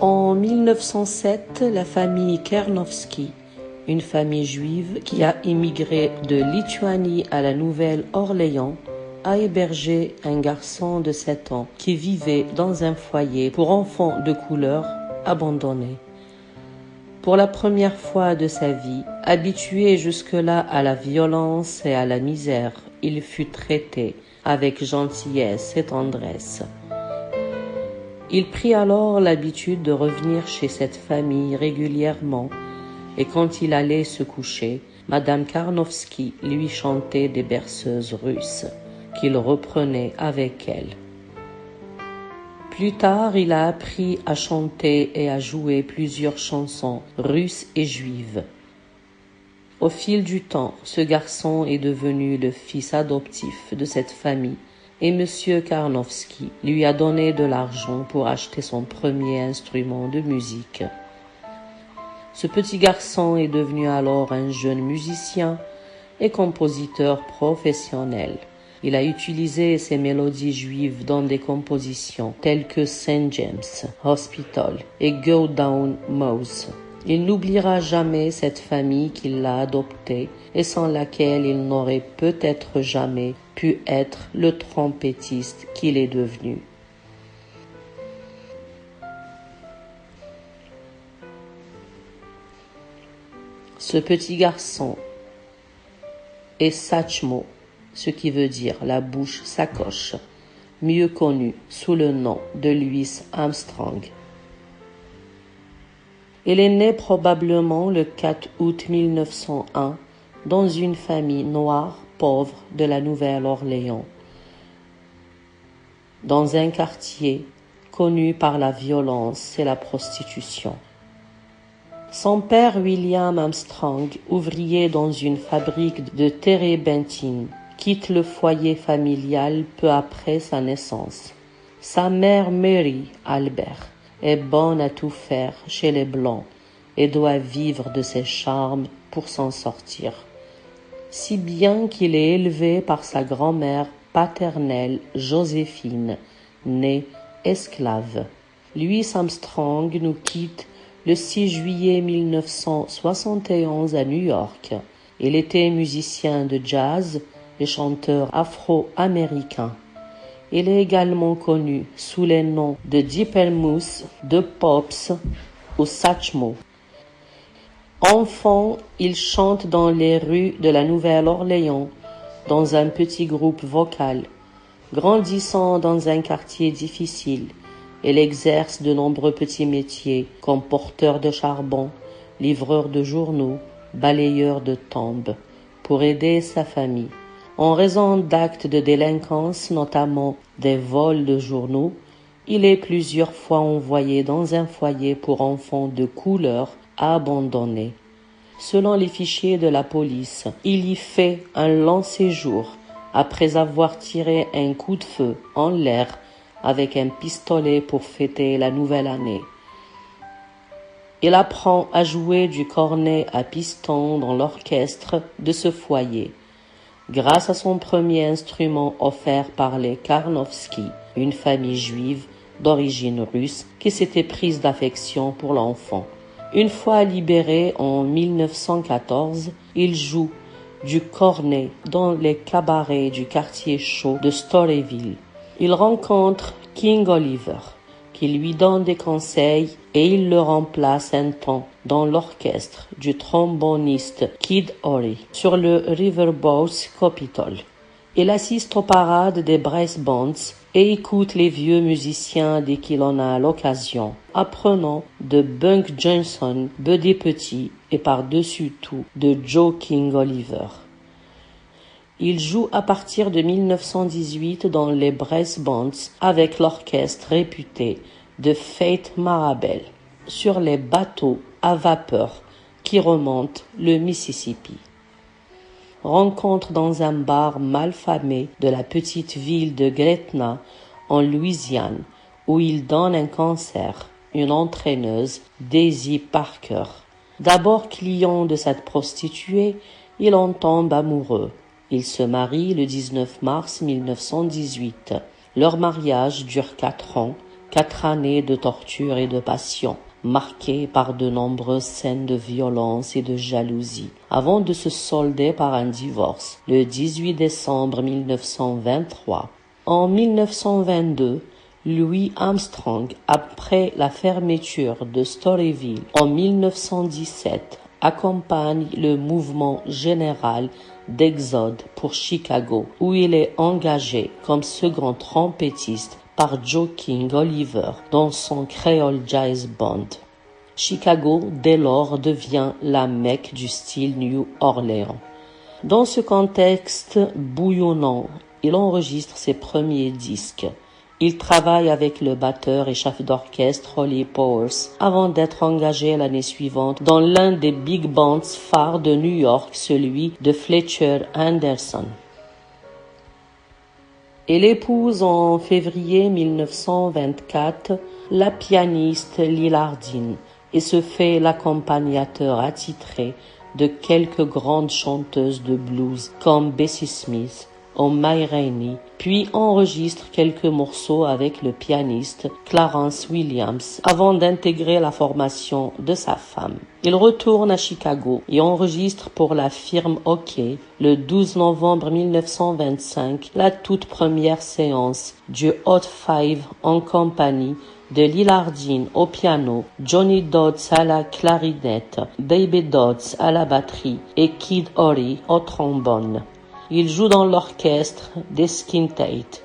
En 1907, la famille Karnowski, une famille juive qui a immigré de Lituanie à la Nouvelle-Orléans, a hébergé un garçon de 7 ans qui vivait dans un foyer pour enfants de couleur abandonné. Pour la première fois de sa vie, habitué jusque-là à la violence et à la misère, il fut traité avec gentillesse et tendresse. Il prit alors l'habitude de revenir chez cette famille régulièrement, et quand il allait se coucher, Madame Karnowski lui chantait des berceuses russes, qu'il reprenait avec elle. Plus tard, il a appris à chanter et à jouer plusieurs chansons russes et juives. Au fil du temps, ce garçon est devenu le fils adoptif de cette famille et M. Karnowski lui a donné de l'argent pour acheter son premier instrument de musique. Ce petit garçon est devenu alors un jeune musicien et compositeur professionnel. Il a utilisé ces mélodies juives dans des compositions telles que St. James Hospital et Go Down Mouse. Il n'oubliera jamais cette famille qui l'a adopté et sans laquelle il n'aurait peut-être jamais pu être le trompettiste qu'il est devenu. Ce petit garçon est Satchmo, ce qui veut dire la bouche sacoche, mieux connu sous le nom de Louis Armstrong. Il est né probablement le 4 août 1901 dans une famille noire pauvre de la Nouvelle-Orléans, dans un quartier connu par la violence et la prostitution. Son père William Armstrong, ouvrier dans une fabrique de térébenthine, quitte le foyer familial peu après sa naissance. Sa mère Mary Albert est bonne à tout faire chez les Blancs et doit vivre de ses charmes pour s'en sortir. Si bien qu'il est élevé par sa grand-mère paternelle Joséphine, née esclave. Louis Armstrong nous quitte le 6 juillet 1971 à New York. Il était musicien de jazz et chanteur afro-américain. Il est également connu sous les noms de Dippermousse, de Pops ou Satchmo. Enfant, il chante dans les rues de la Nouvelle-Orléans, dans un petit groupe vocal. Grandissant dans un quartier difficile, il exerce de nombreux petits métiers comme porteur de charbon, livreur de journaux, balayeur de tombes, pour aider sa famille. En raison d'actes de délinquance, notamment des vols de journaux, il est plusieurs fois envoyé dans un foyer pour enfants de couleur abandonnés. Selon les fichiers de la police, il y fait un long séjour après avoir tiré un coup de feu en l'air avec un pistolet pour fêter la nouvelle année. Il apprend à jouer du cornet à piston dans l'orchestre de ce foyer, grâce à son premier instrument offert par les Karnowski, une famille juive d'origine russe qui s'était prise d'affection pour l'enfant. Une fois libéré en 1914, il joue du cornet dans les cabarets du quartier chaud de Storyville. Il rencontre King Oliver, qui lui donne des conseils et il le remplace un temps dans l'orchestre du tromboniste Kid Ory sur le Riverboat Capitol. Il assiste aux parades des brass bands et écoute les vieux musiciens dès qu'il en a l'occasion, apprenant de Bunk Johnson, Buddy Petit et par-dessus tout de Joe King Oliver. Il joue à partir de 1918 dans les brass bands avec l'orchestre réputé de Faith Marabel sur les bateaux à vapeur qui remontent le Mississippi. Rencontre dans un bar malfamé de la petite ville de Gretna, en Louisiane, où il donne un concert, une entraîneuse, Daisy Parker. D'abord client de cette prostituée, il en tombe amoureux. Ils se marient le 19 mars 1918. Leur mariage dure 4 ans, 4 années de torture et de passion, marquées par de nombreuses scènes de violence et de jalousie, avant de se solder par un divorce le 18 décembre 1923. En 1922, Louis Armstrong, après la fermeture de Storyville en 1917, accompagne le mouvement général d'Exode pour Chicago, où il est engagé comme second trompettiste par Joe King Oliver dans son Creole Jazz Band. Chicago, dès lors, devient la Mecque du style New Orleans. Dans ce contexte bouillonnant, il enregistre ses premiers disques. Il travaille avec le batteur et chef d'orchestre Holly Powers avant d'être engagé l'année suivante dans l'un des big bands phares de New York, celui de Fletcher Henderson. Il épouse en février 1924 la pianiste Lillardine et se fait l'accompagnateur attitré de quelques grandes chanteuses de blues comme Bessie Smith ou May Rainey, puis enregistre quelques morceaux avec le pianiste Clarence Williams avant d'intégrer la formation de sa femme. Il retourne à Chicago et enregistre pour la firme OK le 12 novembre 1925 la toute première séance du Hot Five en compagnie de Lillardine au piano, Johnny Dodds à la clarinette, Baby Dodds à la batterie et Kid Ory au trombone. Il joue dans l'orchestre des Skin Tate,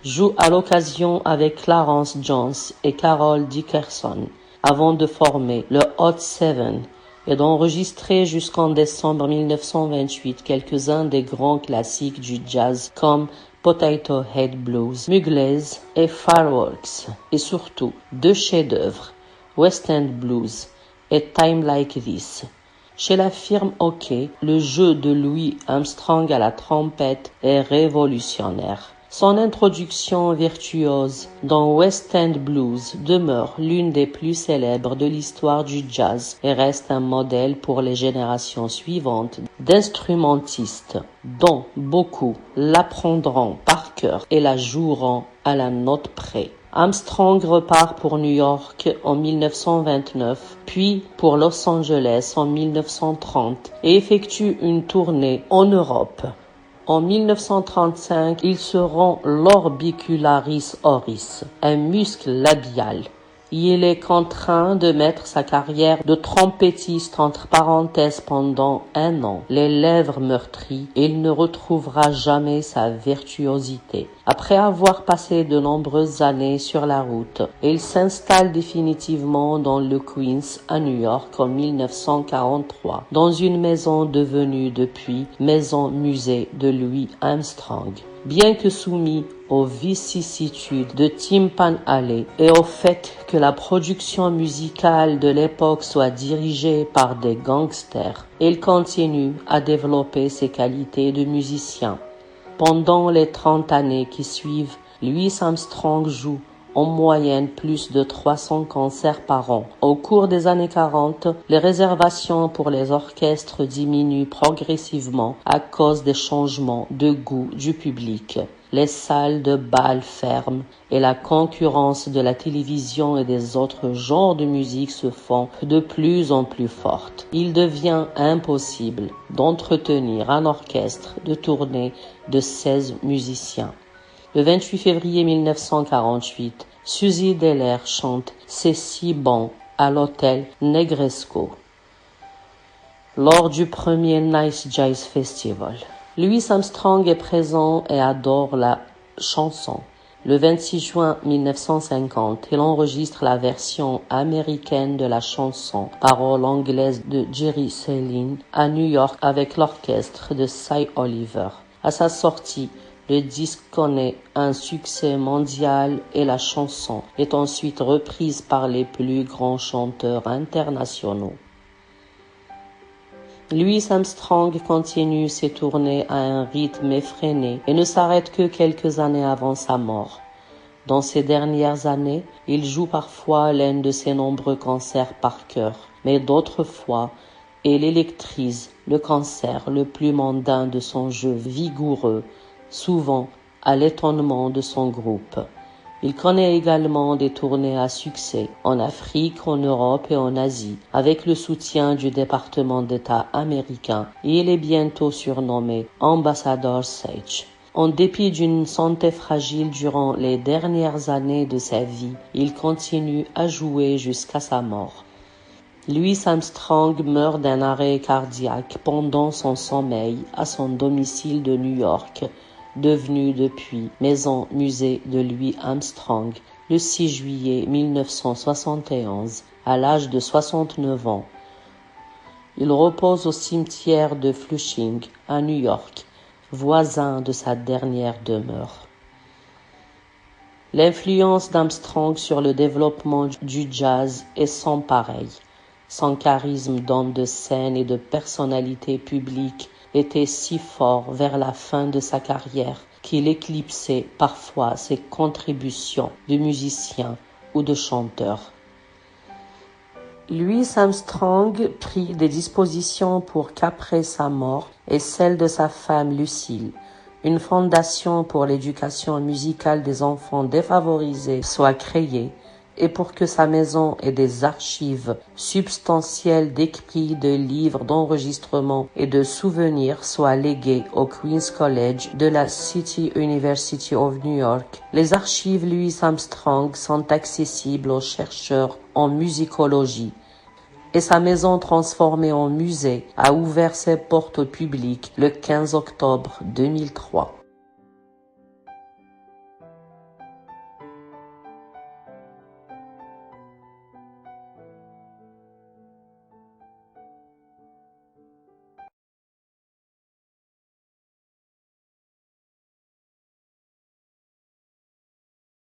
joue à l'occasion avec Clarence Jones et Carol Dickerson avant de former le Hot Seven et d'enregistrer jusqu'en décembre 1928 quelques-uns des grands classiques du jazz comme Potato Head Blues, Muglays et Fireworks, et surtout 2 chefs-d'œuvre, West End Blues et Time Like This. Chez la firme OK, le jeu de Louis Armstrong à la trompette est révolutionnaire. Son introduction virtuose dans West End Blues demeure l'une des plus célèbres de l'histoire du jazz et reste un modèle pour les générations suivantes d'instrumentistes, dont beaucoup l'apprendront par cœur et la joueront à la note près. Armstrong repart pour New York en 1929, puis pour Los Angeles en 1930 et effectue une tournée en Europe. En 1935, il se rend l'orbicularis oris, un muscle labial. Il est contraint de mettre sa carrière de trompettiste entre parenthèses pendant 1 an, les lèvres meurtries, et il ne retrouvera jamais sa virtuosité. Après avoir passé de nombreuses années sur la route, il s'installe définitivement dans le Queens à New York en 1943, dans une maison devenue depuis maison-musée de Louis Armstrong. Bien que soumis aux vicissitudes de Tin Pan Alley et au fait que la production musicale de l'époque soit dirigée par des gangsters, il continue à développer ses qualités de musicien. Pendant les 30 années qui suivent, Louis Armstrong joue en moyenne plus de 300 concerts par an. Au cours des années 40, les réservations pour les orchestres diminuent progressivement à cause des changements de goût du public. Les salles de bal ferment et la concurrence de la télévision et des autres genres de musique se font de plus en plus forte. Il devient impossible d'entretenir un orchestre de tournée de 16 musiciens. Le 28 février 1948, Suzy Delair chante « C'est si bon » à l'hôtel Negresco lors du premier Nice Jazz Festival. Louis Armstrong est présent et adore la chanson. Le 26 juin 1950, il enregistre la version américaine de la chanson, paroles anglaises de Jerry Seylin, à New York avec l'orchestre de Cy Oliver. À sa sortie, le disque connaît un succès mondial et la chanson est ensuite reprise par les plus grands chanteurs internationaux. Louis Armstrong continue ses tournées à un rythme effréné et ne s'arrête que quelques années avant sa mort. Dans ces dernières années, il joue parfois l'un de ses nombreux concerts par cœur, mais d'autres fois, il électrise le concert le plus mondain de son jeu vigoureux, souvent à l'étonnement de son groupe. Il connaît également des tournées à succès en Afrique, en Europe et en Asie, avec le soutien du département d'État américain, et il est bientôt surnommé Ambassador Sage. En dépit d'une santé fragile durant les dernières années de sa vie, il continue à jouer jusqu'à sa mort. Louis Armstrong meurt d'un arrêt cardiaque pendant son sommeil à son domicile de New York, devenu depuis maison-musée de Louis Armstrong, le 6 juillet 1971, à l'âge de 69 ans. Il repose au cimetière de Flushing, à New York, voisin de sa dernière demeure. L'influence d'Armstrong sur le développement du jazz est sans pareil. Son charisme d'homme de scène et de personnalité publique était si fort vers la fin de sa carrière qu'il éclipsait parfois ses contributions de musicien ou de chanteur. Louis Armstrong prit des dispositions pour qu'après sa mort et celle de sa femme Lucille, une fondation pour l'éducation musicale des enfants défavorisés soit créée et pour que sa maison ait des archives substantielles d'écrits, de livres, d'enregistrements et de souvenirs soient léguées au Queens College de la City University of New York. Les archives Louis Armstrong sont accessibles aux chercheurs en musicologie et sa maison transformée en musée a ouvert ses portes au public le 15 octobre 2003.